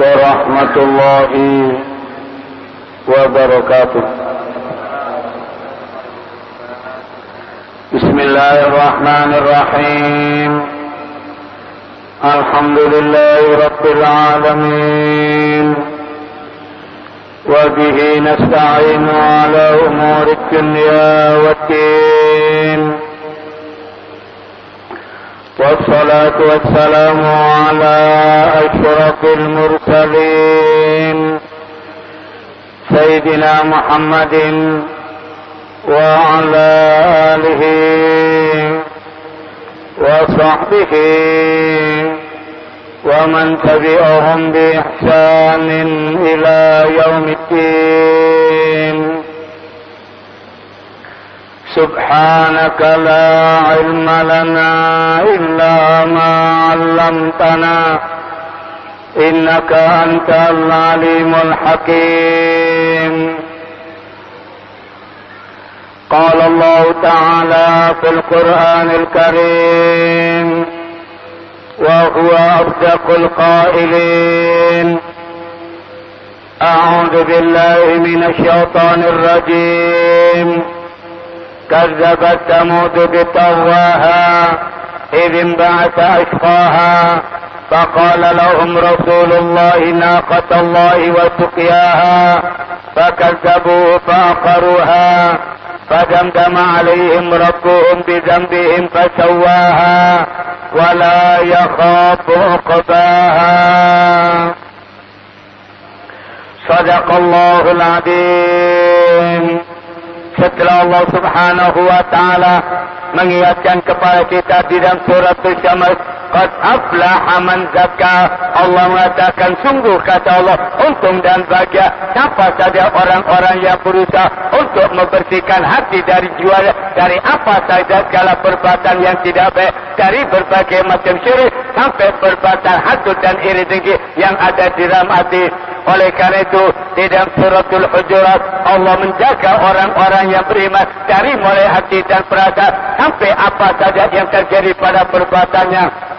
ورحمة الله وبركاته. بسم الله الرحمن الرحيم. الحمد لله رب العالمين، وبه نستعين على أمور الدنيا والدين، والصلاة والسلام على أشرف المرسلين سيدنا محمد وعلى آله وصحبه ومن تبعهم بإحسان إلى يوم الدين. سبحانك لا علم لنا إلا ما علمتنا إنك أنت العليم الحكيم. قال الله تعالى في القرآن الكريم وهو أصدق القائلين: أعوذ بالله من الشيطان الرجيم. كذبت ثمود بطغواها إذ انبعث أشقاها فقال لهم رسول الله ناقة الله وسقياها فكذبوه فعقروها فدمدم عليهم ربهم بذنبهم فسواها ولا يخاف عقباها. صدق الله العظيم. Setelah Allah Subhanahu wa taala mengingatkan kepada kita di dalam surat Al-Syams, qad aflaha man zakka, Allah mengatakan sungguh kata Allah untung dan bahagia siapa saja orang-orang yang berusaha untuk membersihkan hati dari jiwa dari apa saja segala perbuatan yang tidak baik, dari berbagai macam syirik sampai perbuatan hasud dan iri dengki yang ada di dalam hati. Oleh karena itu di dalam suratul Hujurat Allah menjaga orang-orang yang beriman dari mulai hati dan perasaan sampai apa saja yang terjadi pada perbuatannya.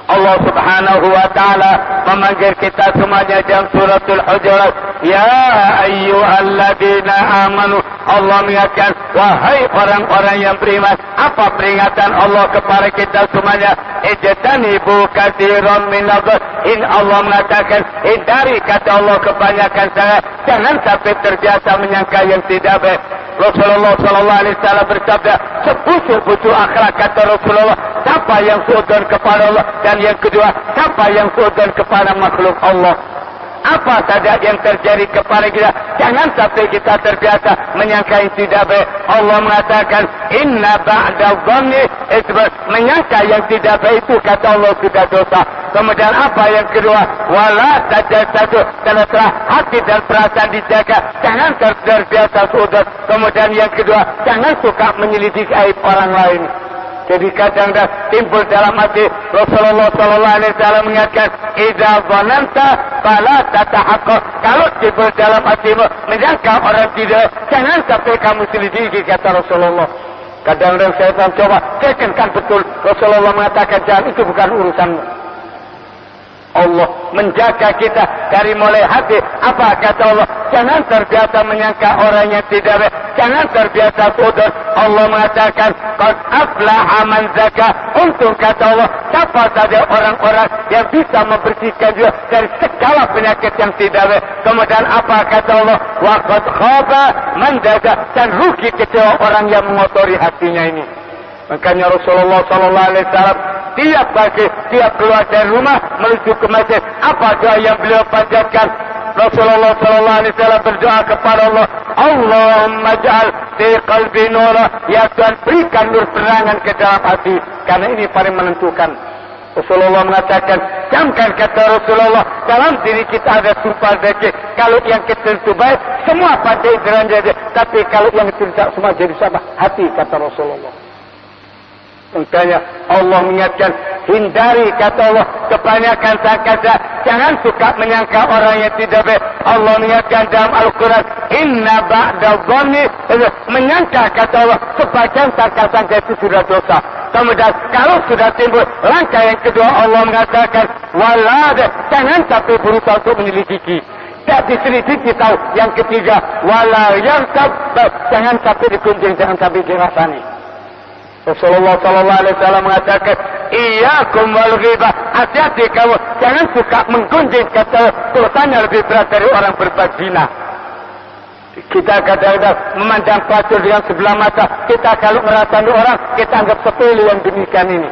Allah Subhanahu wa taala memanggil kita semuanya dalam suratul Hujurat, ya ayyuhalladzina amanu. Allah mengingatkan, wahai orang-orang yang beriman. Apa peringatan Allah kepada kita semuanya? Ijtanibu katsiran minadh. In Allah mengatakan, hindari kata Allah kebanyakan sangat. Jangan sampai terbiasa menyangka yang tidak baik. Rasulullah sallallahu alaihi wasallam bersabda, sepucuk-pucuk akhlak kata Rasulullah, siapa yang suudzon kepada Allah, dan yang kedua, siapa yang suudzon kepada makhluk Allah. Apa saja yang terjadi kepada kita, jangan sampai kita terbiasa menyangka yang tidak baik. Allah mengatakan, inna ba'da dhanni itsm, menyangka yang tidak baik itu kata Allah sudah dosa. Kemudian apa yang kedua, wala tajassadu, karena telah hati dan perasaan dijaga, jangan terbiasa suudzon. Kemudian yang kedua, jangan suka menyelidiki aib orang lain. Jadi kadang dah timbul dalam hati. Rasulullah sallallahu alaihi wasallam mengingatkan, idza dhananta fala tatahaqqaq. Kalau timbul dalam hatimu menyangka orang tidak, jangan sampai kamu selidiki kata Rasulullah. Kadang-kadang syaitan coba yakinkan betul. Rasulullah mengatakan, jangan, itu bukan urusanmu. Allah menjaga kita dari mulai hati. Apa kata Allah? Jangan terbiasa menyangka orang yang tidak baik. Jangan terbiasa suudzon. Allah mengatakan, qad aflaha man zakka. Untung kata Allah siapa saja orang-orang yang bisa membersihkan dia dari segala penyakit yang tidak baik. Kemudian apa kata Allah? Wa qad khaba man dasasa, dan rugi kecewa orang yang mengotori hatinya ini. Makanya Rasulullah sallallahu alaihi wasallam tiap pagi, tiap keluar dari rumah menuju ke masjid, apa doa yang beliau panjatkan? Rasulullah sallallahu alaihi wasallam berdoa kepada Allah, Allahumma ja'al fi qalbi nura, ya Tuhan berikan nur penerangan ke dalam hati, karena ini paling menentukan. Rasulullah mengatakan, jamkan kata Rasulullah, dalam diri kita ada sumpah zikir. Kalau yang kecil itu baik, semua pandai derajat, tapi kalau yang kecil tak semua jadi sama hati, kata Rasulullah. Makanya Allah mengingatkan, hindari kata Allah kebanyakan sangka. Jangan suka menyangka orang yang tidak baik. Allah mengingatkan dalam Al-Quran, inna ba'da dhanni, menyangka kata Allah sebagian sangka-sangka itu sudah dosa. Kemudian kalau sudah timbul langkah yang kedua, Allah mengatakan wala, jangan sampai berusaha untuk menyelidiki. Tak diselidiki tahu. Yang ketiga, wala yang jangan sampai dikunjung, jangan sampai dirasani. Rasulullah sallallahu alaihi wasallam mengatakan, iyyakum wal ghibah, hati-hati kamu jangan suka menggunjing, kata dosanya lebih berat dari orang berbuat zina. Kita kadang-kadang memandang pelacur dengan sebelah mata. Kita kalau merasani orang, kita anggap sepele yang demikian ini.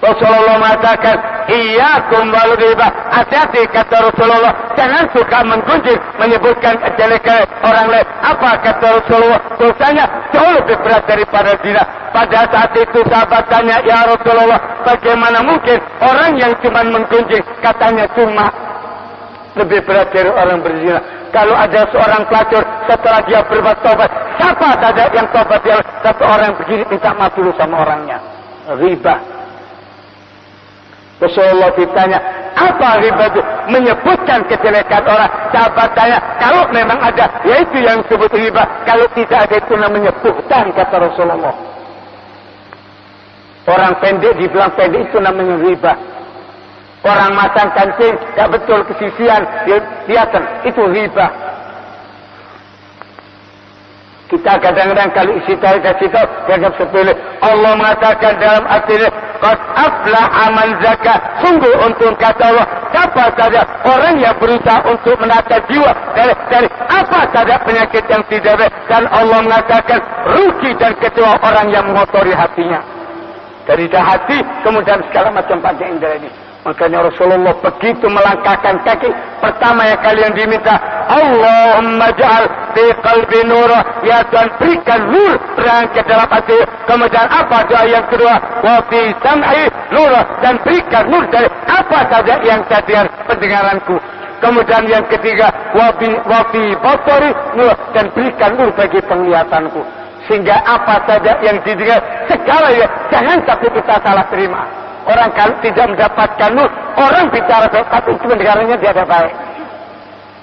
Rasulullah mengatakan, iyyakum wal ghibah, hati-hati kata Rasulullah, jangan suka menggunjing, menyebutkan kejelekan orang lain. Apa kata Rasulullah? Dosanya jauh lebih berat daripada zina. Pada saat itu sahabat tanya, ya Rasulullah, bagaimana mungkin orang yang cuma menggunjing, katanya cuma lebih berat dari orang berzina. Kalau ada seorang pelacur setelah dia berbuat tobat, siapa saja yang tobat, dia satu orang begini minta maaf dulu sama orangnya. Riba. Rasulullah ditanya, apa riba itu? Menyebutkan kejelekan orang. Sahabat tanya, kalau memang ada, yaitu yang disebut riba. Kalau tidak ada, itu namanya buhtan, kata Rasulullah. Orang pendek dibilang pendek, itu namanya riba. Orang masang kancing, tak betul kesisian, kelihatan, itu riba. Kita kadang-kadang kalau isi tahu, kasih tahu, dianggap sepele. Allah mengatakan dalam artinya, qad aflaha man zakah. Sungguh untung kata Allah, siapa saja orang yang berusaha untuk menata jiwa dari apa saja penyakit yang tidak baik. Dan Allah mengatakan, rugi dan kecewa orang yang mengotori hatinya. Dari hati, kemudian segala macam panca indera ini. Makanya Rasulullah begitu melangkahkan kaki, pertama yang kalian diminta, Allahumma ja'al fi qalbi nura, ya Tuhan berikan nur terang ke dalam hati. Kemudian apa doa yang kedua? Wa fi sam'i nura, dan berikan nur dari apa saja yang tadian pendengaranku. Kemudian yang ketiga, wa fi basari nur, dan berikan nur bagi penglihatanku. Sehingga apa saja yang didengar, segala ya, jangan sampai kita salah terima. Orang kalau tidak mendapatkan nur, orang bicara baik, tapi cuma dengarannya dia ada baik.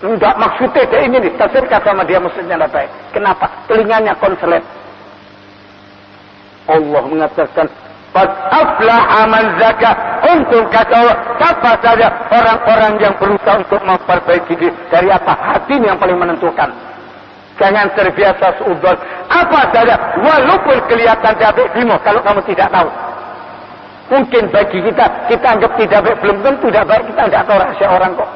Enggak, maksudnya dia ini nih, tafsirkan sama dia maksudnya ada baik. Kenapa? Telinganya konslet. Allah mengatakan, qad aflaha man zakah. Untung kata Allah, siapa saja orang-orang yang berusaha untuk memperbaiki diri. Dari apa? Hati yang paling menentukan. Jangan terbiasa seudon. Apa saja, walaupun kelihatan tidak baik, kalau kamu tidak tahu. Mungkin bagi kita anggap tidak baik, belum tentu tidak baik, kita tidak tahu rahasia orang kok.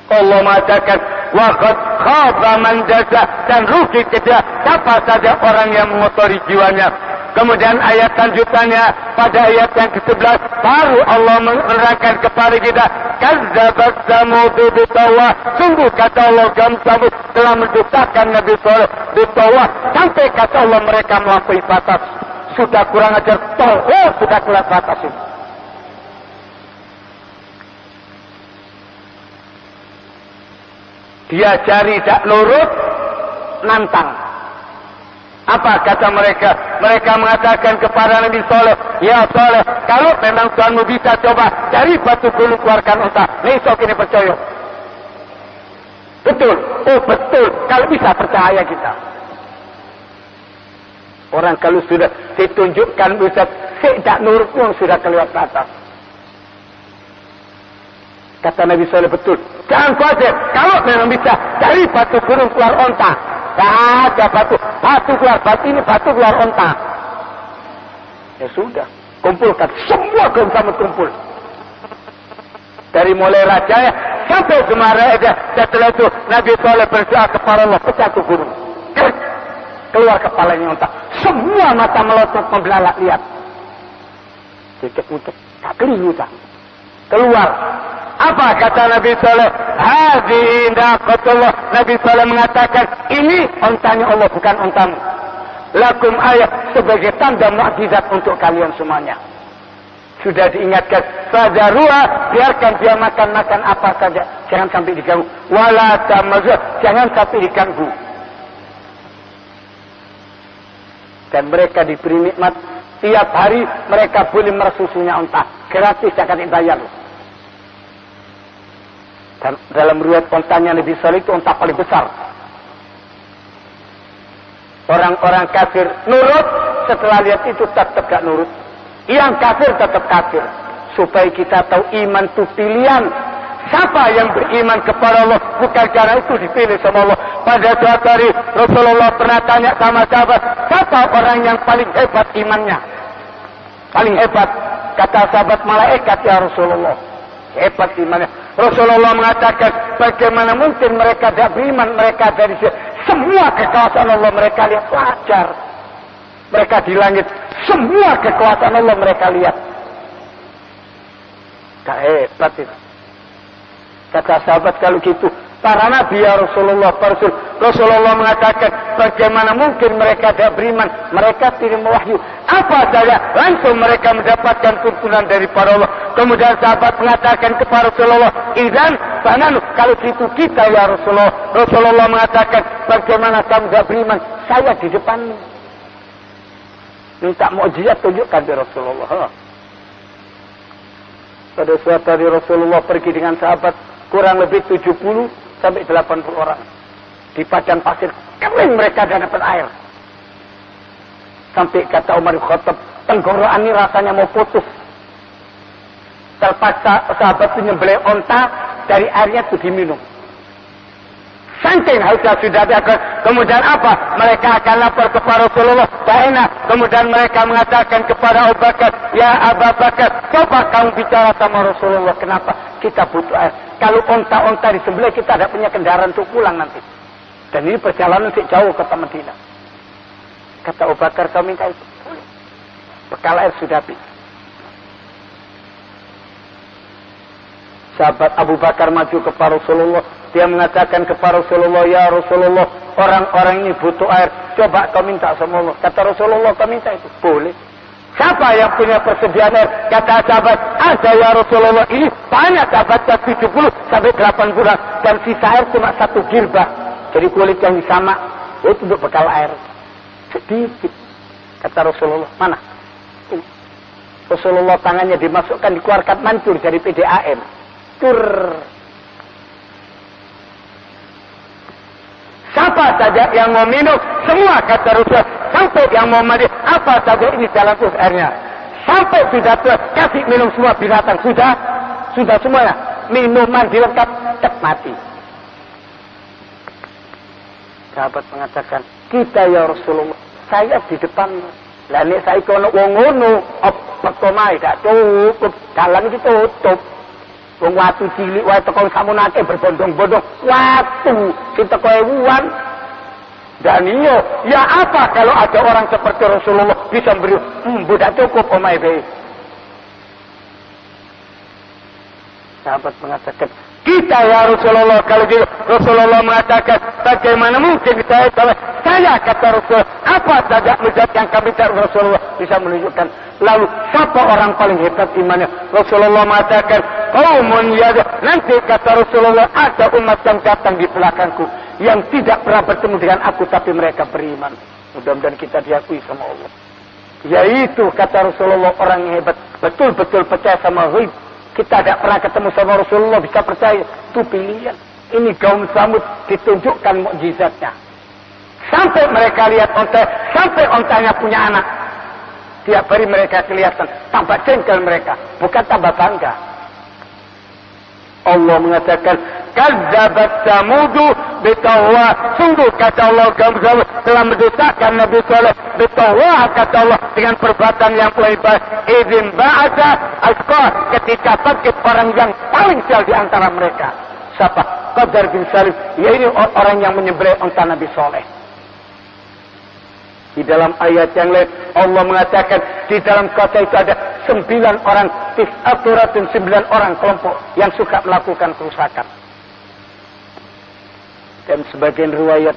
Allah mengatakan, wa qad khaba man dasa, dan rugi kedua siapa saja orang yang mengotori jiwanya. Kemudian ayat lanjutannya pada ayat yang ke-11 baru Allah menerangkan kepada kita, kazzabat samud bitawah. Sungguh kata Allah, kaum Samud telah mendustakan Nabi Saleh bitawah, sampai kata Allah mereka melampaui batas. Sudah kurang ajar, sudah kelas batas ini. Dia cari tak nurut, nantang. Apa kata mereka? Mereka mengatakan kepada Nabi Saleh, ya Saleh, kalau memang Tuhanmu bisa, coba dari batu gunung keluarkan unta. Nih sok ini percaya. Betul, betul. Kalau bisa percaya kita. Orang kalau sudah ditunjukkan Ustaz, tidak nurut pun sudah kelewat batas. Kata Nabi Saleh, betul. Jangan khawatir, kalau memang bisa dari batu gunung keluar onta. Tak ada batu keluar, batu keluar onta. Ya sudah, kumpulkan semua kaum Samud kumpul. Dari mulai rajanya sampai Gemara aja. Setelah itu Nabi Saleh berdoa kepada Allah, pecah tuh gunung. Keluar kepalanya onta. Semua mata melotot membelalak lihat. Cecek-ucek, tak keliru tak. Keluar. Apa kata Nabi Saleh? Hadhihi naqatullah. Nabi Saleh mengatakan, ini ontanya Allah, bukan ontamu. Lakum ayat, sebagai tanda mukjizat untuk kalian semuanya. Sudah diingatkan, fadaruha, biarkan dia makan apa saja, jangan sampai diganggu. Wala tamazah, jangan sampai diganggu. Dan mereka diberi nikmat, tiap hari mereka boleh mersusunya onta, gratis, jangan dibayar. Dan dalam riwayat ontanya Nabi Saleh itu onta paling besar. Orang-orang kafir nurut, setelah lihat itu tetap gak nurut. Yang kafir tetap kafir. Supaya kita tahu iman itu pilihan. Siapa yang beriman kepada Allah, bukan karena itu dipilih sama Allah. Pada suatu hari Rasulullah pernah tanya sama sahabat, siapa orang yang paling hebat imannya? Paling hebat. Kata sahabat, malaikat ya Rasulullah. Hebat imannya. Rasulullah mengatakan, bagaimana mungkin mereka tidak beriman, mereka dari semua kekuasaan Allah mereka lihat wajar. Mereka di langit, semua kekuasaan Allah mereka lihat. Tak hebat itu. Kata sahabat, kalau gitu para nabi ya Rasulullah, Rasulullah mengatakan, bagaimana mungkin mereka tidak beriman, mereka terima wahyu apa saja, langsung mereka mendapatkan tuntunan dari para Allah. Kemudian sahabat mengatakan kepada Rasulullah, idzan fananu, kalau gitu kita ya Rasulullah. Rasulullah mengatakan, bagaimana kamu tidak beriman, saya di depanmu. Minta mukjizat, tunjukkan di Rasulullah. Pada suatu hari Rasulullah pergi dengan sahabat, kurang lebih 70 sampai 80 orang. Di padang pasir, kering mereka dan dapat air. Sampai kata Umar bin Khattab, tenggorokan ini rasanya mau putus. Terpaksa sahabat itu nyembelih onta, dari airnya itu diminum. Saking hausnya sudah ada. Kemudian apa? Mereka akan lapor kepada Rasulullah. Enak. Kemudian mereka mengatakan kepada Abu Bakar, ya Abu Bakar, coba kamu bicara sama Rasulullah. Kenapa? Kita butuh air. Kalau onta-onta disembelih, kita tidak punya kendaraan untuk pulang nanti. Dan ini perjalanan jauh ke Madinah. Kata Abu Bakar, kau minta itu. Bekal air sudah habis. Sahabat Abu Bakar maju kepada Rasulullah. Dia mengatakan kepada Rasulullah, ya Rasulullah, orang-orang ini butuh air. Coba kau minta sama Allah. Kata Rasulullah, kau minta itu. Boleh. Siapa yang punya persediaan air? Kata sahabat, ada ya Rasulullah. Ini banyak sahabat, 70 sampai 80. Dan sisa air cuma 1 girbah. Jadi kulit yang sama. Itu untuk bekal air. Sedikit. Kata Rasulullah, mana? Rasulullah tangannya dimasukkan, dikeluarkan mancur dari PDAM. Tur. Siapa saja yang mau minum, semua kata Rasul, sampai yang mau mandi, apa saja ini jalan terus airnya. Sampai sudah terus, kasih minum semua binatang, sudah semuanya. Minuman dilengkap, cek mati. Sahabat mengatakan, kita ya Rasulullah, saya di depan. Lah nek saiki ono wong ngono, apa tomai gak cukup, jalan iki tutup. Wong watu cilik wae teko samunake berbondong-bondong. Watu sing teko ewuan. Dan iya, ya apa kalau ada orang seperti Rasulullah bisa beri, budak cukup omae bae. Sahabat mengatakan, kita ya Rasulullah, kalau gitu Rasulullah mengatakan, bagaimana mungkin saya kata Rasulullah, apa saja mujizat yang kami dari Rasulullah bisa menunjukkan. Lalu siapa orang paling hebat imannya? Rasulullah mengatakan, qaumun yada, nanti kata Rasulullah, ada umat yang datang di belakangku yang tidak pernah bertemu dengan aku tapi mereka beriman. Mudah-mudahan kita diakui sama Allah. Yaitu kata Rasulullah, orang yang hebat, betul-betul percaya sama ghaib. Kita tidak pernah ketemu sama Rasulullah, bisa percaya. Itu pilihan. Ini kaum Samud ditunjukkan mukjizatnya. Sampai mereka lihat onta, sampai ontanya punya anak. Tiap hari mereka kelihatan, tambah jengkel mereka, bukan tambah bangga. Allah mengatakan, kadzabat Samudu bitawwa, sungguh kata Allah kaum Samud telah mendustakan Nabi Saleh bitawwa, kata Allah dengan perbuatan yang paling baik. Idzin ba'atsa asqa, ketika bangkit orang yang paling sial di antara mereka. Siapa? Qadar bin Salim, yaitu orang yang menyembelih unta Nabi Saleh. Di dalam ayat yang lain Allah mengatakan di dalam kota itu ada 9 orang, 9 orang kelompok yang suka melakukan kerusakan. Dan sebagian riwayat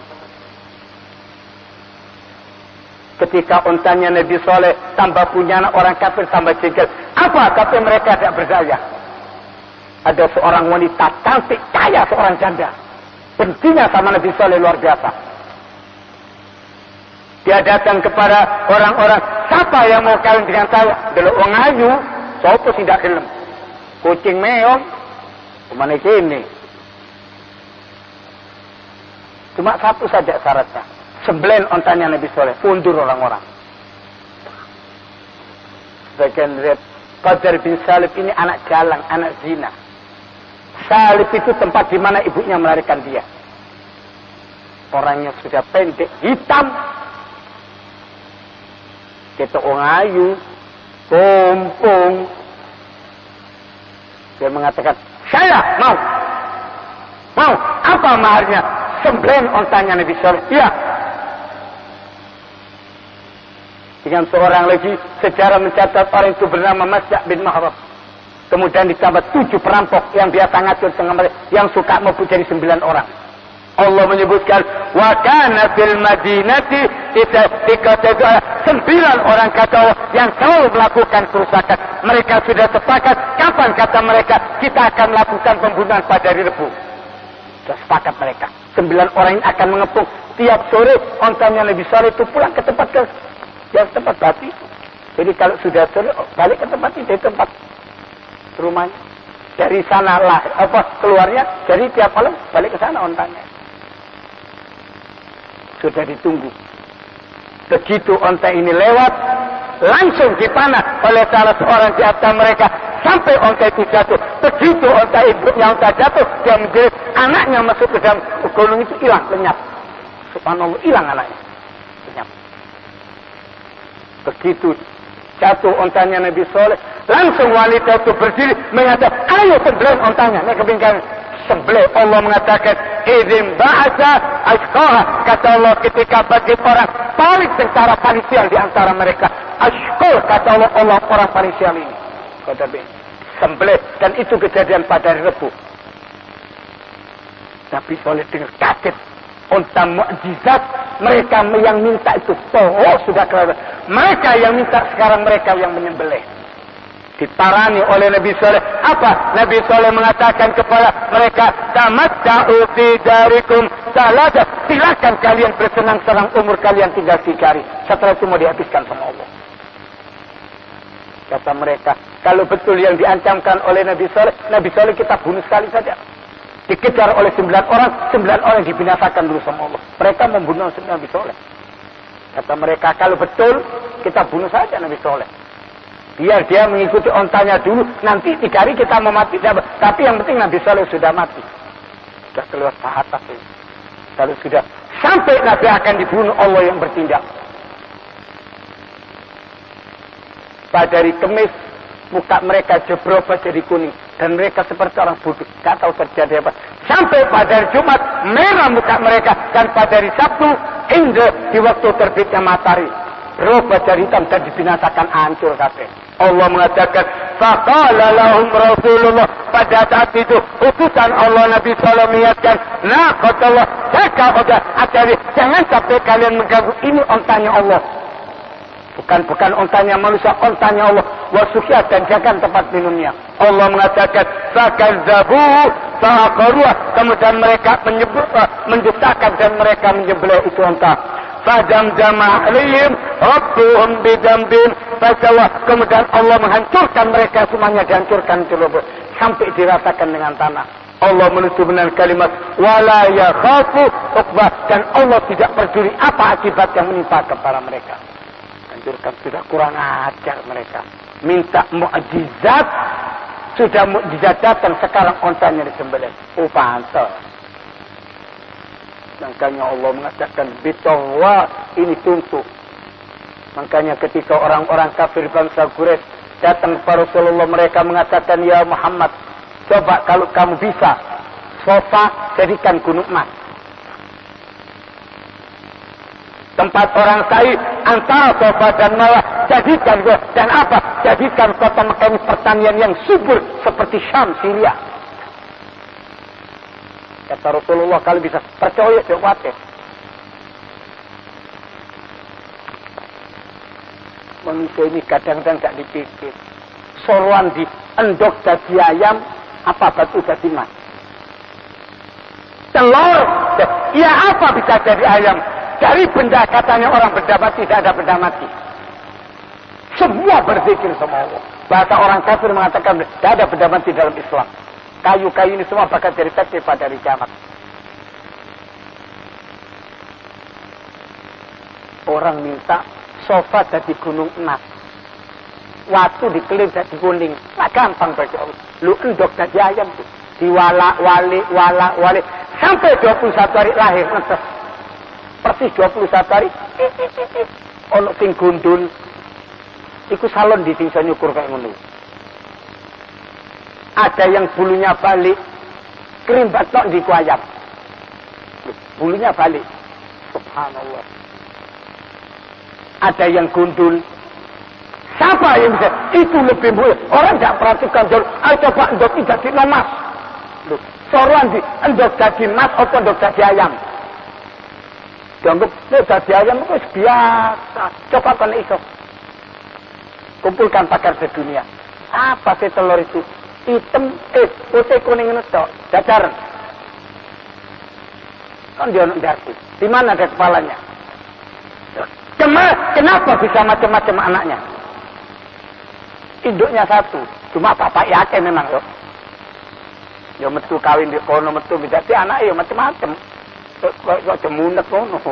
ketika untanya Nabi Saleh tambah punya anak, orang kafir tambah jengkel. Apa kata mereka tidak berdaya? Ada seorang wanita cantik kaya, seorang janda, benci-nya sama Nabi Saleh luar biasa. Dia datang kepada orang-orang, siapa yang mau kawin dengan saya? Delok wong ayu, sapa sing ndak gelem? Kucing meong, kemana kini? Cuma satu saja syaratnya, sembelih ontanya Nabi Saleh, mundur orang-orang. Sebagian riwayat Badar bin Salib ini anak jalang, anak zina. Salib itu tempat di mana ibunya melahirkan dia. Orangnya sudah pendek, hitam. Kita ayu, pompong. Dia mengatakan, saya mau. Apa maharnya? Sembelih ontanya Nabi Saleh. Iya. Dengan seorang lagi sejarah mencatat orang itu bernama Masya' bin Mahram. Kemudian ditambah 7 perampok yang biasa ngatur tengah mereka, yang suka membunuh jadi 9 orang. Allah menyebutkan wa kana fil madinati 9 orang kata Allah yang selalu melakukan kerusakan. Mereka sudah sepakat kapan kata mereka kita akan melakukan pembunuhan pada hari Rabu. Sudah sepakat mereka. 9 orang ini akan mengepung tiap sore ontanya Nabi Saleh itu pulang ke tempat batu. Jadi kalau sudah sore balik ke tempat itu, tempat rumahnya. Dari sana lah keluarnya, jadi tiap malam balik ke sana ontanya. Sudah ditunggu. Begitu onta ini lewat, langsung dipanah oleh salah seorang di antara mereka sampai onta itu jatuh. Begitu onta ibunya onta jatuh, dia menjerit, anaknya masuk ke dalam gunung itu hilang, lenyap. Subhanallah, hilang anaknya. Lenyap. Begitu jatuh ontanya Nabi Saleh, langsung wanita itu berdiri mengatakan, ayo sembelih ontanya. Ini kebingkangan. Sembelih. Allah mengatakan, idzin ba'asa ashqaha. Kata Allah ketika bagi orang paling sengsara paling sial di antara mereka. Ashqal kata Allah orang paling sial ini. Kata B. Sembelih. Dan itu kejadian pada hari Rabu. Nabi Saleh dengar kaget. Unta mukjizat mereka yang minta itu sudah kelihatan. Mereka yang minta sekarang mereka yang menyembelih. Ditarani oleh Nabi Saleh. Apa? Nabi Saleh mengatakan kepada mereka, tamatta'u fi darikum salata. Silakan kalian bersenang-senang, umur kalian tinggal 3 hari. Setelah itu mau dihabiskan sama Allah. Kata mereka, kalau betul yang diancamkan oleh Nabi Saleh kita bunuh sekali saja. Dikejar oleh 9 orang dibinasakan dulu sama Allah. Mereka membunuh Nabi Saleh. Kata mereka, kalau betul kita bunuh saja Nabi Saleh. Biar dia mengikuti ontanya dulu, nanti 3 hari kita mau mati. Tapi yang penting Nabi Saleh sudah mati. Sudah keluar ke atas ini. Kalau sudah sampai Nabi akan dibunuh, Allah yang bertindak. Pada hari Kamis, muka mereka jebrobah jadi kuning. Dan mereka seperti orang bodoh. Tidak tahu terjadi apa. Sampai pada hari Jumat, merah muka mereka. Dan pada hari Sabtu, indah di waktu terbitnya matahari. Berubah jadi hitam dan dibinasakan, hancur kabeh. Allah mengatakan, faqala lahum Rasulullah. Pada saat itu, utusan Allah Nabi SAW mengingatkan, kata Allah, jaga hati-hati. Jangan sampai kalian mengganggu. Ini ontanya Allah. Bukan ontanya manusia, ontanya Allah. Wasukia dan jaga tempat minumnya. Allah mengatakan, fakazzabuhu fa'aqaruha. Kemudian mereka mendustakan dan mereka menyembelih itu onta. Fadamdama alaihim rabbuhum bidambin fasawa. Kemudian Allah menghancurkan mereka semuanya, dihancurkan sampai dirasakan dengan tanah. Allah menutup dengan kalimat wala yakhafu uqbah, dan Allah tidak peduli apa akibat yang menimpa kepada mereka. Hancurkan, sudah kurang ajar mereka. Minta mukjizat, sudah mukjizat datang, sekarang ontanya disembelih. Pantas. Makanya Allah mengatakan bitawwa, ini tuntut. Makanya ketika orang-orang kafir bangsa Quraisy datang kepada Rasulullah, mereka mengatakan, ya Muhammad, coba kalau kamu bisa, sofa jadikan gunung emas. Tempat orang sa'i antara sofa dan Marwah, jadikan dan apa? Jadikan kota Mekah ini pertanian yang subur seperti Syam, Syria. Kata Rasulullah, kalau bisa percaya kuatir. Manusia ini kadang-kadang gak dipikir. Soroan di endok jadi ayam, apa batu jadi emas. Telur, ya apa bisa jadi ayam? Dari benda, katanya orang benda mati, tidak ada benda mati. Semua berzikir sama Allah. Bahasa orang kafir mengatakan tidak ada benda mati dalam Islam. Kayu-kayu ini semua bakal jadi saksi pada hari kiamat. Orang minta sofa jadi gunung emas. Waktu dikelip jadi kuning. Lah gampang bagi Allah. Lu endok jadi ayam tuh. Diwala-wali. Sampai 21 hari lahir. Netes. Persis 21 hari. Ono sing gundul. Iku salon di desa nyukur kayak ngono. Ada yang bulunya balik. Kerimbat tok di ayam. Bulunya balik. Subhanallah. Ada yang gundul. Siapa yang bisa? Itu lebih mulia. Orang tidak perhatikan dulu. Ayo coba endok jadi emas. Soruan di endok jadi emas atau endok jadi ayam. Dianggap jadi ayam itu biasa. Coba kan iso. Kumpulkan pakar sedunia. Apa sih telur itu? Hitam, putih kuning itu. Dacaran. Kan dia ngerti. Di mana ada kepalanya? Kenapa bisa macam-macam anaknya? Induknya satu, cuma bapak yakin memang loh. Ya metu kawin di kono, metu bisa di anak ya macam-macam. Kok cemunek kono.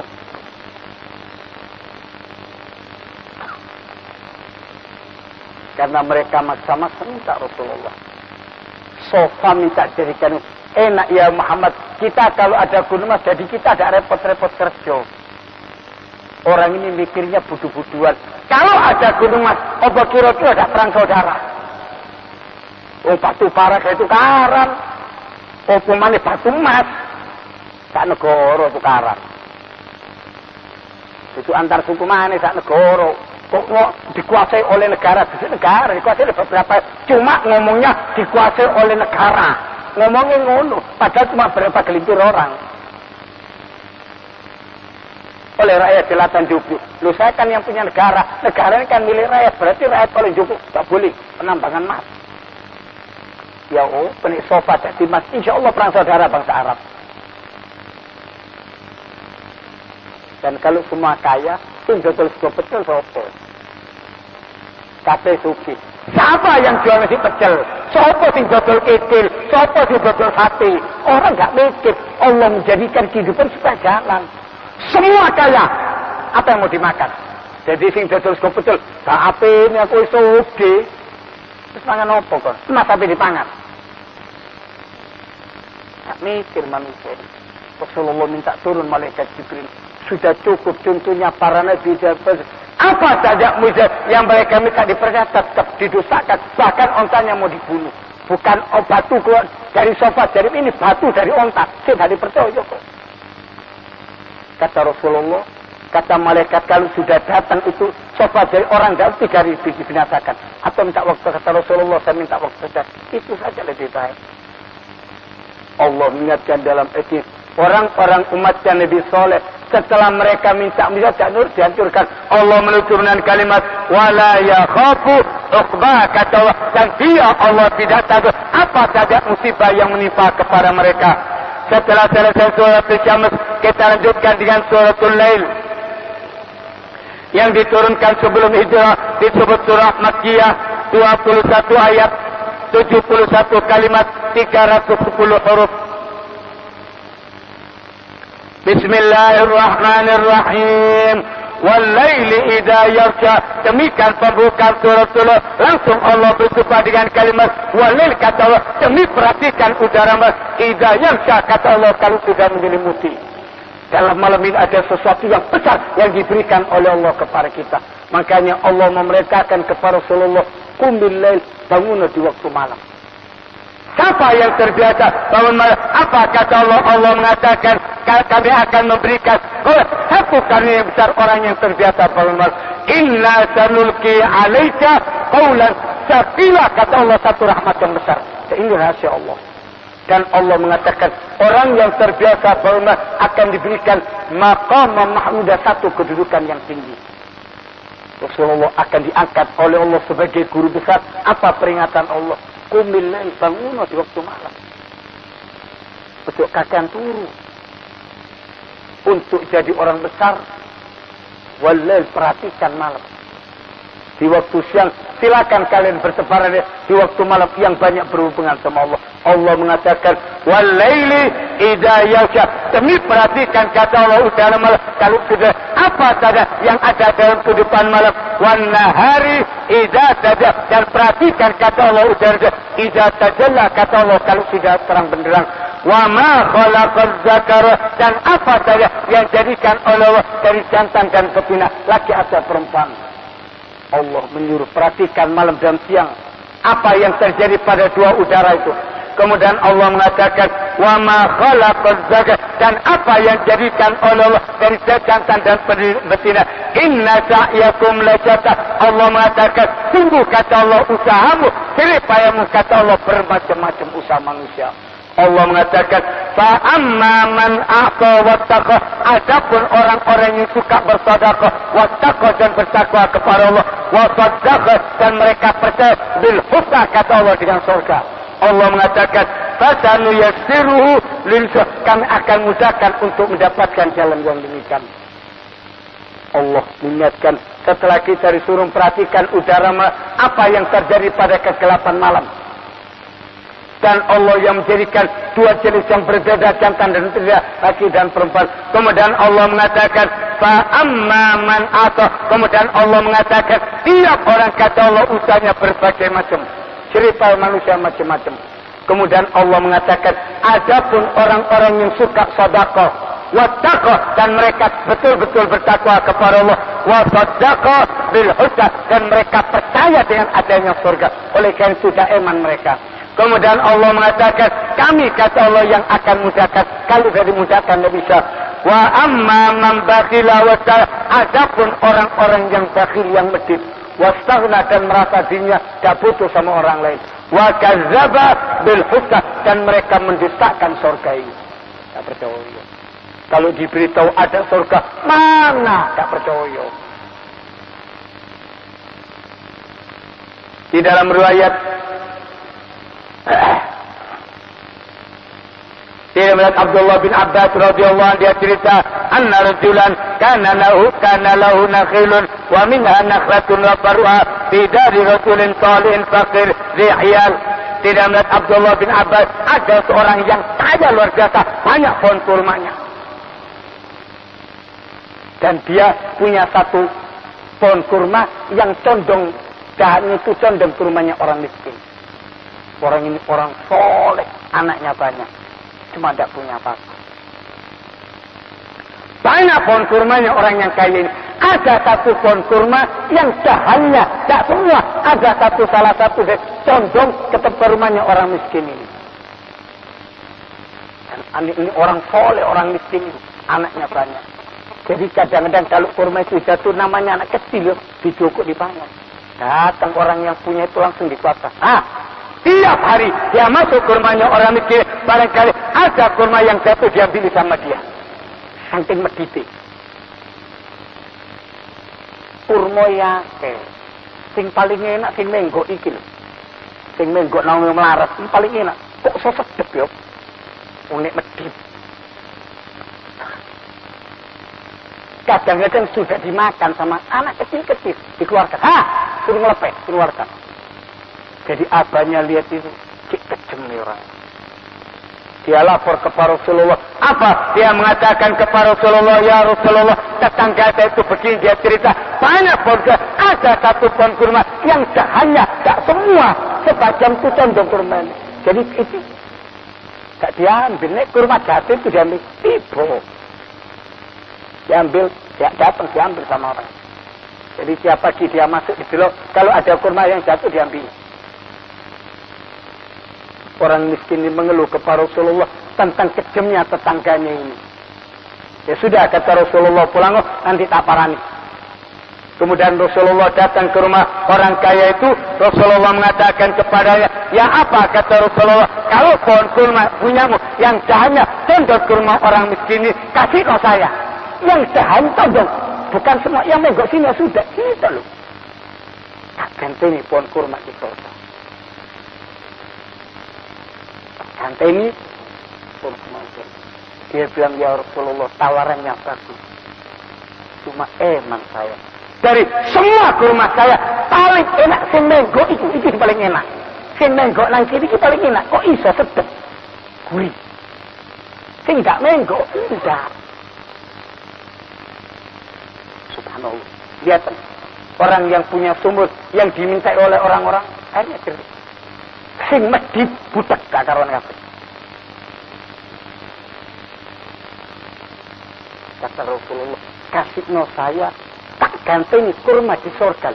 Karena mereka maksa-maksa minta Rasulullah. Sofa minta jadikan enak ya Muhammad. Kita kalau ada gunung mas, jadi kita ada repot-repot kerja. Orang ini mikirnya budu-buduan. Kalau ada gunung mas, apa kira-kira ada perang saudara? Oh batu bara itu karam. Apa mana batu emas? Sak negara itu karam. Itu antar suku mana sak negara. Kok dikuasai oleh negara? Di negara dikuasai oleh beberapa. Cuma ngomongnya dikuasai oleh negara. Ngomongnya ngono. Padahal cuma berapa gelintir orang. Oleh rakyat silahkan cukup. Lu saya kan yang punya negara. Negara ini kan milik rakyat. Berarti rakyat paling cukup. Tak boleh penambangan emas. Ya oh, penik sofa jadi emas. Insya Allah perang saudara bangsa Arab. Dan kalau semua kaya, itu betul-betul sopo. Kate suki. Siapa yang jual nasi pecel? Sopo sing dodol kecil? Sopo sing dodol sate? Orang nggak mikir. Allah menjadikan kehidupan supaya jalan. Semua kaya. Apa yang mau dimakan? Jadi sing dodol sego pecel, gak apene aku iso oge. Terus mangan opo kok? Emas tapi dipangan. Gak mikir manusia. Rasulullah minta turun malaikat Jibril. Sudah cukup contohnya para nabi dan apa saja mujizat yang mereka minta dipercaya tetap didosakan. Bahkan ontanya mau dibunuh. Bukan batu keluar dari sofa, dari ini batu dari onta. Tidak dipercaya kok. Kata Rasulullah, kata malaikat kalau sudah datang itu sofa dari orang dalam 3.000 dibinasakan. Atau minta waktu, kata Rasulullah, saya minta waktu saja. Itu saja lebih baik. Allah mengingatkan dalam hadis orang-orang umatnya Nabi Saleh setelah mereka minta mujizat nur dihancurkan. Allah menurunkan kalimat wala yakhafu uqba, kata Allah, dan dia Allah tidak takut apa saja musibah yang menimpa kepada mereka. Setelah selesai surat Al-Syams, kita lanjutkan dengan suratul Lail yang diturunkan sebelum hijrah, disebut surah Makkiyah, 21 ayat, 71 kalimat, 310 huruf. Bismillahirrahmanirrahim. Wal-laili idza yaghsha. Demikian pembukaan surah Tur. Langsung Allah bersumpah dengan kalimat wal-lail, kata Allah, demi perhatikan udara idza yaghsha, kata Allah, kalau sudah menyelimuti. Dalam malam ini ada sesuatu yang besar yang diberikan oleh Allah kepada kita. Makanya Allah memerintahkan kepada Rasulullah, qum bil-lail, bangunlah di waktu malam. Siapa yang terbiasa bangun malam? Apa kata Allah? Allah mengatakan kami akan memberikan satu kali yang besar orang yang terbiasa bangun malam. Inna sanulki alaika qawlan tsaqila, kata Allah, satu rahmat yang besar. Ini rahasia Allah. Dan Allah mengatakan orang yang terbiasa bangun malam akan diberikan maqam mahmudah, satu kedudukan yang tinggi. Rasulullah akan diangkat oleh Allah sebagai guru besar. Apa peringatan Allah? Qumil lail, bangunlah di waktu malam. Untuk kalian turun. Untuk jadi orang besar, wal-lail, perhatikan malam. Di waktu siang, silakan kalian berseparan di waktu malam yang banyak berhubungan sama Allah. Allah mengatakan, wal-laili idza yaghsha. Demi perhatikan, kata Allah dalam malam, kalau sudah apa saja yang ada dalam kehidupan malam. Wan nahari idza tajalla, dan perhatikan kata Allah udara idza tajalla, kata Allah kalau sudah terang benderang. Wa ma khalaqaz zakara, dan apa saja yang jadikan Allah dari jantan dan betina, laki atau perempuan. Allah menyuruh perhatikan malam dan siang apa yang terjadi pada dua udara itu. Kemudian Allah mengatakan wa ma khalaqaz zakara, dan apa yang jadikan Allah dari jantan dan betina. Inna sa'yakum lasyata, Allah mengatakan sungguh kata Allah usahamu, payahmu kata Allah bermacam-macam usaha manusia. Allah mengatakan fa amma man a'ta wattaqa, adapun orang-orang yang suka bersedekah, wattaqa dan bertakwa kepada Allah, wa saddaqa dan mereka percaya bil husna, kata Allah dengan surga. Allah mengatakan fasanu yassiruhu lil yusra, kami akan mudahkan untuk mendapatkan jalan yang demikian. Allah mengingatkan setelah kita disuruh perhatikan udara apa yang terjadi pada kegelapan malam. Dan Allah yang menjadikan dua jenis yang berbeda, jantan dan betina, laki dan perempuan. Kemudian Allah mengatakan fa amma man ata, kemudian Allah mengatakan tiap orang kata Allah usahanya berbagai macam, cerita manusia macam-macam. Kemudian Allah mengatakan adapun orang-orang yang suka sedekah, wattaqah, dan mereka betul-betul bertakwa kepada Allah, wa saddaqa bil husna, dan mereka percaya dengan adanya surga, oleh karena itu iman mereka. Kemudian Allah mengatakan kami kata Allah yang akan mudahkan, kalau sudah dimudahkan tidak bisa. Wa amma man bakhila wastaghnaa, adapun orang-orang yang bakhil, yang medit, wastaghna, dan merasa dirinya tidak butuh sama orang lain, wa kadzdzaba bil husna, dan mereka mendustakan surga ini. Tak percaya. Kalau diberitahu ada surga, mana tak percaya. Di dalam riwayat dia melihat Abdullah bin Abbas radhiyallahu anhu, dia cerita anna rajulan kana lahu nakhilun wa minha nakhlatun wa faruha fi dari rajulin salihin faqir rihiyal. Tidak melihat Abdullah bin Abbas, ada seorang yang kaya luar biasa, banyak pohon kurmanya, dan dia punya satu pohon kurma yang condong dahannya itu condong ke rumahnya orang miskin. Orang ini orang soleh, anaknya banyak, cuma tidak punya apa-apa. Banyak pohon kurmanya orang yang kaya ini. Ada satu pohon kurma yang dahannya, tidak semua, ada salah satu condong ke tempat rumahnya orang miskin ini. Dan ini orang soleh, orang miskin itu, anaknya banyak. Jadi kadang-kadang kalau kurma itu jatuh, namanya anak kecil, dijokok dipangan. Datang orang yang punya itu langsung dikuatkan. Tiap hari dia masuk kurmanya orang miskin, barangkali ada kurma yang jatuh diambil sama dia. Saking medite. Kurma ya, sing paling enak sing menggok iki lho. Sing menggok nang melaras, sing paling enak. Kok so sedep yo. Unik medit. Kadang-kadang sudah dimakan sama anak kecil-kecil, dikeluarkan. Suruh ngelepek, keluarkan. Jadi abahnya lihat itu, cik kejem nih orang. Dia lapor kepada Rasulullah. Apa? Dia mengatakan kepada Rasulullah, ya Rasulullah, tetangga saya itu begini, dia cerita. Banyak pohon kurma, ada satu pohon kurma yang dahannya, tak semua, sebagian itu condong kurma ini. Jadi itu, tak diambil. Nek kurma jatuh itu diambil. Tiba. Diambil, dia datang diambil sama orang. Jadi tiap pagi dia masuk di belok, kalau ada kurma yang jatuh diambil. Orang miskin ini mengeluh kepada Rasulullah tentang kejamnya tetangganya ini. Ya sudah, kata Rasulullah, pulang nanti tak parani. Kemudian Rasulullah datang ke rumah orang kaya itu. Rasulullah mengatakan kepadanya, ya apa, kata Rasulullah, kalau pohon kurma punyamu yang dahannya condong ke rumah orang miskin ini, kasih kau saya. Yang dahan condong, bukan semua yang menggok sini sudah, itu loh. Tak ganti ini pohon kurma itu. Ini dia bilang, ya Rasulullah, tawarannya bagus, cuma eman saya dari semua kurma saya paling enak sing menggok itu paling enak. Sing menggok nang kiri itu paling enak, kok iso sedep gurih. Sing gak menggok enggak. subhanallah. Lihat orang yang punya sumur yang dimintai oleh orang-orang akhirnya jernih. Sing medhit butek gak karuan kabeh. Kata Rasulullah, kasihno saya tak gantengi kurma di surga.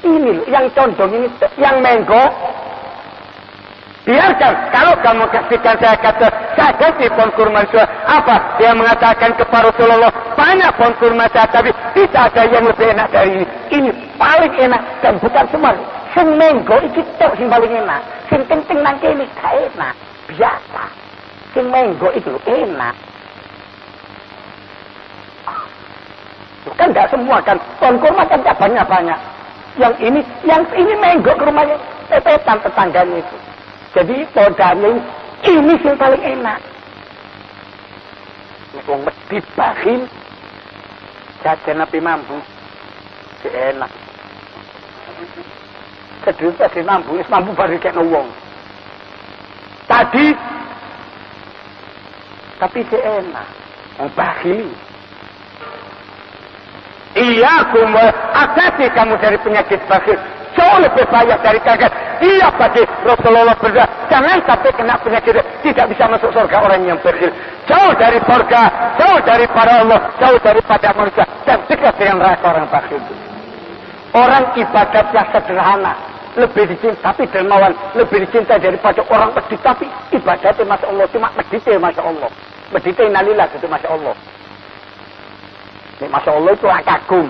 Ini loh, yang condong ini, yang menggo. Biarkan, kalau kamu kasihkan saya kata, saya ganti pohon kurma itu. Apa? Dia mengatakan kepada Rasulullah, banyak pohon kurma saya, tapi tidak ada yang lebih enak dari ini. Ini paling enak, dan bukan semua. Sing menggo, itu sing paling enak. Sing penting nanti ini gak enak. Biasa. Sing menggo itu enak. Kan tidak semua kan, pohon kurma kan cabangnya banyak. Yang ini menggo ke rumahnya, tetetan tetangganya itu. Jadi podanya ini yang paling enak. Wong medhit bakhil, jajan api mampu, si enak. Sedulur tadi mampu baru kayak wong. Tadi, tapi si enak, wong bakhil. Iya, hati-hati kamu dari penyakit bakhil. Jauh lebih bahaya dari kaget. Iya bagi Rasulullah berdoa, jangan sampai kena penyakit, tidak bisa masuk surga orang yang bakhil. Jauh dari surga, jauh daripada Allah, jauh daripada manusia, dan dekat dengan neraka orang bakhil. Orang ibadatnya sederhana, lebih dicinta, tapi dermawan, lebih dicinta daripada orang medhit, tapi ibadatnya Masya Allah, cuma medhitnya Masya Allah. Medhitnya innalillah gitu Masya Allah. Ini Masya Allah itu kagum.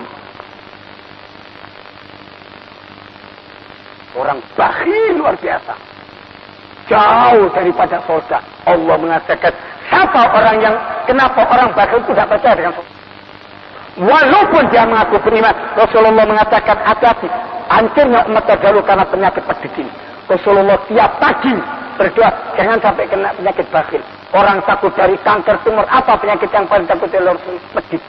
Orang bakhil luar biasa. Jauh daripada surga. Allah mengatakan, kenapa orang bakhil itu tidak percaya dengan surga? Walaupun dia mengaku beriman, Rasulullah mengatakan, hati-hati, hancurnya umat terdahulu karena penyakit medhit ini. Rasulullah tiap pagi berdoa, jangan sampai kena penyakit bakhil. Orang takut dari kanker, tumor, apa penyakit yang paling takut dari medhit?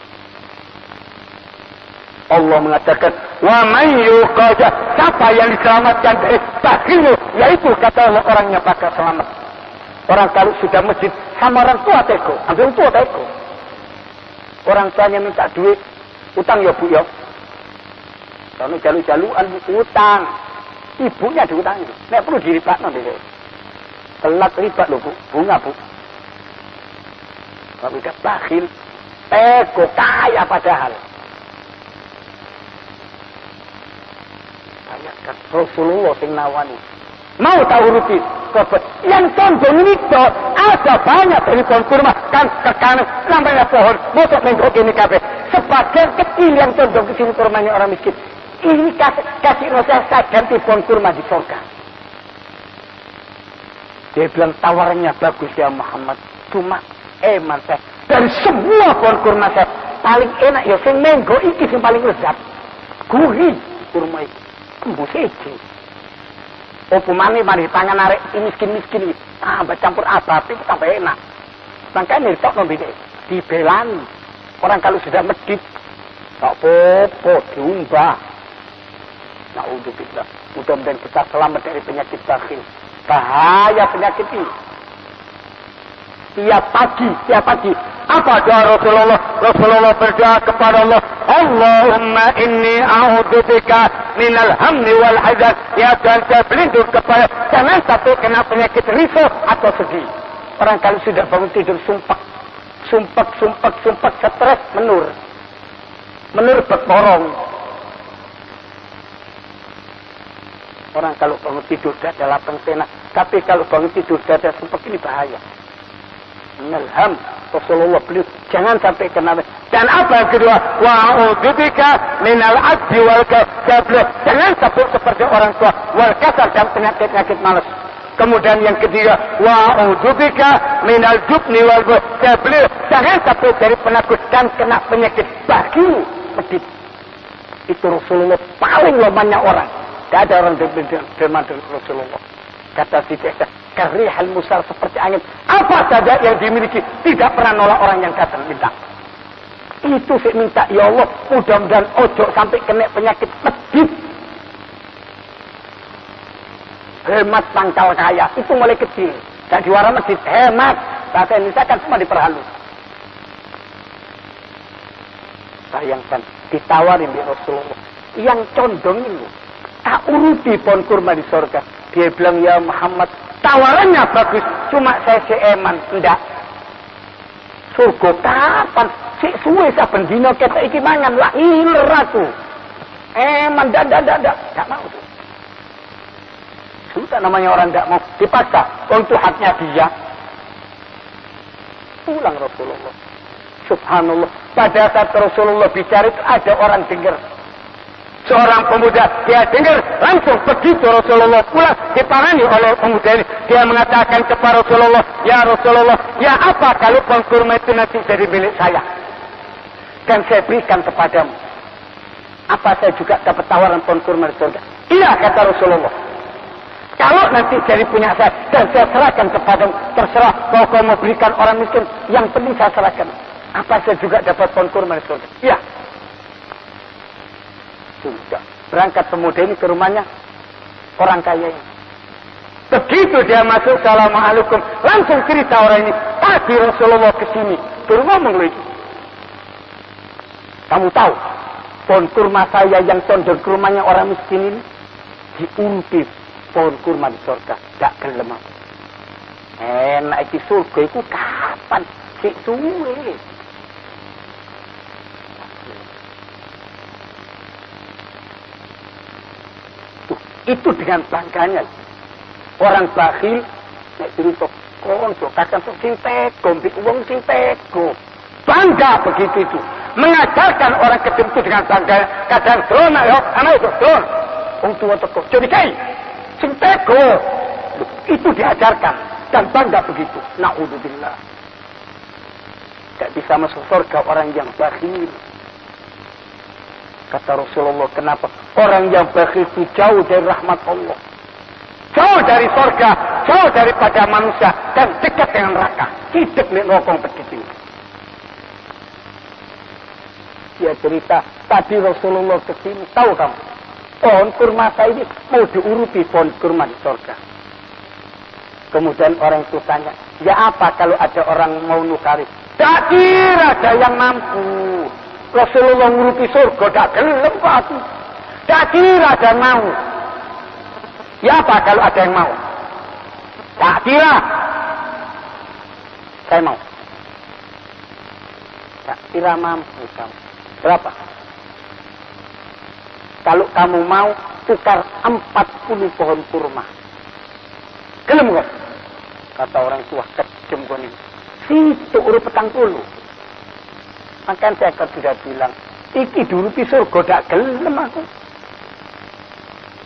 Allah mengatakan, wa man yuqaja, siapa yang diselamatkan dari bakhil, yaitu kata Allah orangnya bakal selamat. Orang kalau sudah medhit sama orang tua teko, ambil tua teko. Orang tuanya minta duit, utang ya bu ya. Kalau jalu-jaluan utang, ibunya diutangi. Nek perlu diribakno dhewe. Telat riba lho bu, bunga bu. Kalau udah bakhil, teko kaya padahal. Ayatkan Rasulullah sing nawani. Mau tahu rupi korban yang condong ini toh ada banyak dari pohon kurma kan ke kanan sampai pohon motor menggok ini kabeh sebagian kecil yang condong ke sini kurmanya orang miskin ini kasih saya ganti pohon kurma di surga. Dia bilang tawarannya bagus ya Muhammad, cuma eman saya dari semua pohon kurma saya paling enak ya sing menggo iki sing paling lezat gurih kurma iki tembus iki. Opumane mari tangan arek miskin-miskin iki. Mbak campur apa itu tambah enak. Makanya ditokno mbek dibelani. Orang kalau sudah medhit tak popo diumbah. Naudzubillah. Mudah-mudahan kita selamat dari penyakit bakhil. Bahaya penyakit ini. Tiap pagi. Apa doa Rasulullah? Rasulullah berdoa kepada Allah, Allahumma inni a'udzubika minal hammi wal hazan. Ya Tuhan, saya berlindung kepada jangan sampai kena penyakit risau atau sedih. Orang kalau sudah bangun tidur sumpek, stres, menur berkorong. Orang kalau bangun tidur dada lapang tenak, tapi kalau bangun tidur dada sumpek ini bahaya. Minalham, Rasulullah beliau jangan sampai kena. Dan apa yang kedua? Wa'udzubika minal ajzi wal kasal. Jangan sampai seperti orang tua wal kasal dan penyakit malas. Kemudian yang ketiga, wa'udzubika minal jubni wal kasal. Jangan sampai dari penakut dan kena penyakit bakhil medhit. Itu Rasulullah paling lemahnya orang. Tidak ada orang dermawan dari Rasulullah. Kata si Aisyah, karihal musal seperti angin. Apa saja yang dimiliki tidak pernah nolak orang yang datang minta. Itu saya minta, ya Allah, mudah-mudahan ojo sampai kena penyakit medhit. Hemat pangkal kaya, itu mulai kecil. Dan di warna medhit, hemat. Bahasa Indonesia kan semua diperhalus. Bayangkan, ditawarin di Rasulullah. Yang condong ini, tak uruti pohon kurma di surga. Dia bilang, ya Muhammad, tawarannya bagus, cuma saya seeman. Enggak. Surga kapan? Si suwe saben dina kita iki mangan lah iler aku. Eman, enggak mau tuh. Sudah namanya orang enggak mau dipaksa untuk haknya dia. Pulang Rasulullah. Subhanallah. Pada saat Rasulullah bicara itu ada orang dengar. Seorang pemuda, dia dengar langsung begitu Rasulullah pulang diparani oleh pemuda ini. Dia mengatakan kepada Rasulullah, ya Rasulullah, ya apa kalau pohon kurma itu nanti jadi milik saya? Dan saya berikan kepadamu. Apa saya juga dapat tawaran pohon kurma di surga? Iya, kata Rasulullah. Kalau nanti jadi punya saya dan saya serahkan kepadamu, terserah kalau kau mau berikan orang miskin, yang penting saya serahkan. Apa saya juga dapat pohon kurma di surga? Iya. Sudah. Berangkat pemuda ini ke rumahnya orang kaya ini. Begitu dia masuk, assalamualaikum, langsung cerita orang ini. Tadi Rasulullah kesini, baru ngomong lagi. Kamu tahu, pohon kurma saya yang condong ke rumahnya orang miskin ini diuruti pohon kurma di surga. Tak gelem. Enak di surga itu kapan? Si suwe. Itu dengan bangganya. Orang bakhil, nek cerita konco, kadang sing teko, mbek wong sing teko. Bangga begitu itu. Mengajarkan orang kecil itu dengan bangga. Kadang drona ya, anak itu drone. Wong tua teko, jadi kai. Sing teko. Itu diajarkan dan bangga begitu. Na'udzubillah. Tidak bisa masuk surga orang yang bakhil. Kata Rasulullah, kenapa? Orang yang bakhil itu jauh dari rahmat Allah. Jauh dari surga, jauh daripada manusia, dan dekat dengan neraka. Hidup di rokong begitu. Dia cerita, tadi Rasulullah kesini, tahu kamu? Pohon kurma saya ini mau diuruti pohon kurma di surga. Kemudian orang itu tanya, ya apa kalau ada orang mau nukari? Tak kira ada yang mampu. Rasulullah nguruti surga, tak gelem aku. Tak kira ada yang mau. Ya apa kalau ada yang mau? Tak kira. Saya mau. Tak kira mampu kamu. Berapa? Kalau kamu mau, tukar 40 pohon kurma. Gelem kok? Kata orang tua, kejem kok ini. Situ urut petang puluh. Makan saya kan sudah bilang, iki dulu di surga, tak gelem aku.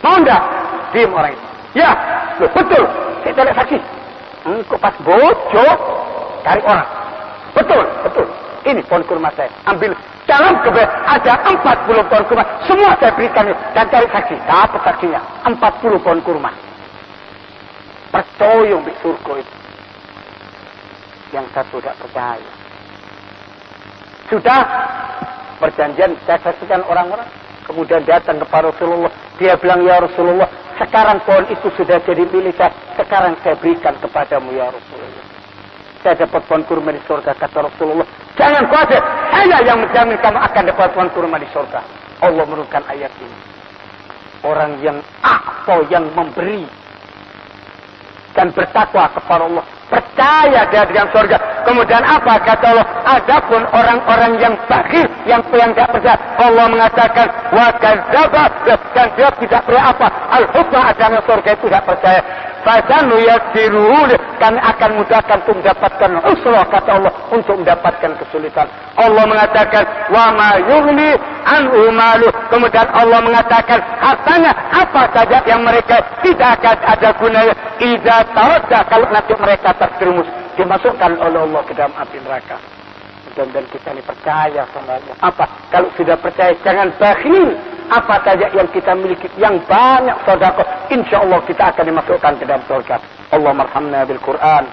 Mau ndak? Diam orang itu. Ya, loh, betul. Saya tidak saksi. Engkau pas bojo, cari orang. Betul, betul. Ini pohon kurma saya. Ambil dalam kebel ada 40 pohon kurma. Semua saya berikan dan cari saksi. Dapat saksinya. 40 pohon kurma. Percaya di surga itu. Yang satu tidak percaya. Sudah perjanjian, saya saksikan orang-orang. Kemudian datang kepada Rasulullah. Dia bilang, ya Rasulullah, sekarang pohon itu sudah jadi milik saya. Sekarang saya berikan kepadamu, ya Rasulullah. Saya dapat pohon kurma di surga, kata Rasulullah. Jangan khawatir, saya yang menjamin kamu akan dapat pohon kurma di surga. Allah menurunkan ayat ini. Orang yang yang memberi dan bertakwa kepada Allah, percaya dia dengan surga. Kemudian apa kata Allah? Adapun orang-orang yang bakhil, yang tidak percaya, Allah mengatakan wa kadzdzaba, dan dia tidak percaya apa? Al-husna, adanya surga itu tidak percaya. Fasanu yassiruhu, kami akan mudahkan untuk mendapatkan usra, kata Allah, untuk mendapatkan kesulitan. Allah mengatakan wa ma yughni anhu malu. Kemudian Allah mengatakan hartanya apa saja yang mereka tidak akan ada gunanya idza tawadda, kalau nanti mereka terjerumus, dimasukkan oleh Allah ke dalam api neraka. Dan kita ini percaya sama Allah. Apa? Kalau sudah percaya, jangan bakhil. Apa saja yang kita miliki, yang banyak sedekah, insyaallah kita akan dimasukkan ke dalam surga. Allahumma arhamna bil Qur'an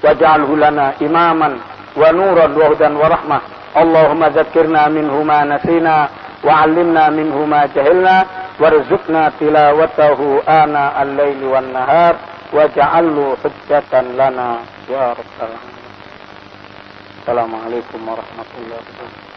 waj'alhu lana imaman wa nuran wa hudan wa rahmah. Allahumma dzakkirna minhu ma nasina wa 'allimna minhu ma jahilna warzuqna tilawatahu ana al-laili wan nahar waj'alhu hujjatan lana ya rabbal alamin. Assalamualaikum warahmatullahi wabarakatuh.